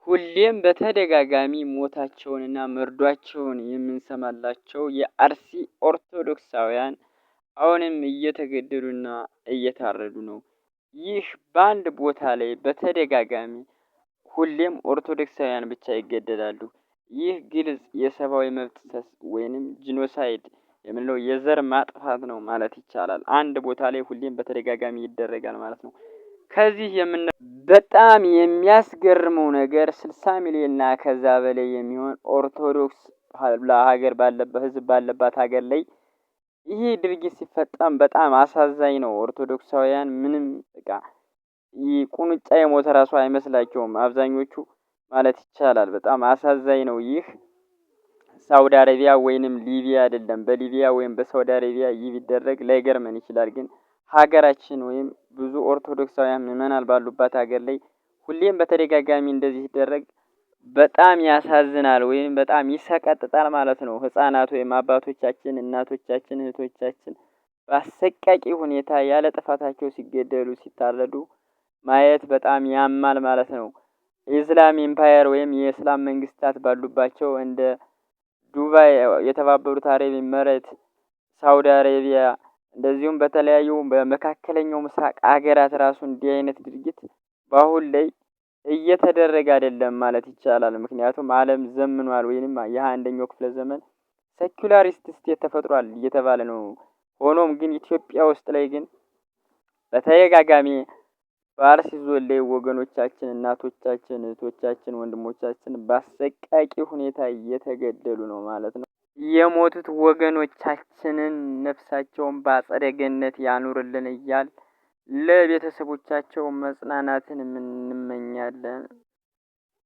ሁሌም በተደጋጋሚ ሞታቸውንና መርዷቸውን የምንሰማላቸው የአርሲ ኦርቶዶክሳውያን አሁንም እየተገደሉና እየታረዱ ነው። ይህ በአንድ ቦታ ላይ በተደጋጋሚ ሁሌም ኦርቶዶክሳውያን ብቻ ይገደላሉ። ይህ ግልጽ የሰብአዊ መብት ጥሰት ወይንም ጂኖሳይድ የምንለው የዘር ማጥፋት ነው ማለት ይቻላል። አንድ ቦታ ላይ ሁሌም በተደጋጋሚ ይደረጋል ማለት ነው። ከዚህ በጣም የሚያስገርመው ነገር 60 ሚሊዮን እና ከዛ በላይ የሚሆን ኦርቶዶክስ ሀገር ባለበት ህዝብ ባለባት ሀገር ላይ ይሄ ድርጊት ሲፈጸም በጣም አሳዛኝ ነው። ኦርቶዶክሳውያን ምንም በቃ ቁንጫ የሞተ ራሱ አይመስላቸውም አብዛኞቹ ማለት ይቻላል። በጣም አሳዛኝ ነው። ይህ ሳውዲ አረቢያ ወይንም ሊቢያ አይደለም። በሊቢያ ወይም በሳውዲ አረቢያ ይህ ቢደረግ ላይገርመን ይችላል። ግን ሀገራችን ወይም ብዙ ኦርቶዶክሳውያን ምዕመናን ባሉባት ሀገር ላይ ሁሌም በተደጋጋሚ እንደዚህ ሲደረግ በጣም ያሳዝናል ወይም በጣም ይሰቀጥጣል ማለት ነው። ህፃናት ወይም አባቶቻችን፣ እናቶቻችን፣ እህቶቻችን በአሰቃቂ ሁኔታ ያለ ጥፋታቸው ሲገደሉ፣ ሲታረዱ ማየት በጣም ያማል ማለት ነው። የእስላም ኢምፓየር ወይም የእስላም መንግስታት ባሉባቸው እንደ ዱባይ፣ የተባበሩት አረብ ኤሚሬት፣ ሳውዲ አረቢያ እንደዚሁም በተለያዩ በመካከለኛው ምስራቅ ሀገራት ራሱ እንዲህ አይነት ድርጊት በአሁን ላይ እየተደረገ አይደለም ማለት ይቻላል። ምክንያቱም ዓለም ዘምኗል ወይንም የ21ኛው ክፍለ ዘመን ሴኩላሪስት ስቴት ተፈጥሯል እየተባለ ነው። ሆኖም ግን ኢትዮጵያ ውስጥ ላይ ግን በተደጋጋሚ በአርሲ ዞን ላይ ወገኖቻችን፣ እናቶቻችን፣ እህቶቻችን፣ ወንድሞቻችን በአሰቃቂ ሁኔታ እየተገደሉ ነው ማለት ነው። የሞቱት ወገኖቻችንን ነፍሳቸውን በአጸደ ገነት ያኑርልን እያል ለቤተሰቦቻቸው መጽናናትን እንመኛለን።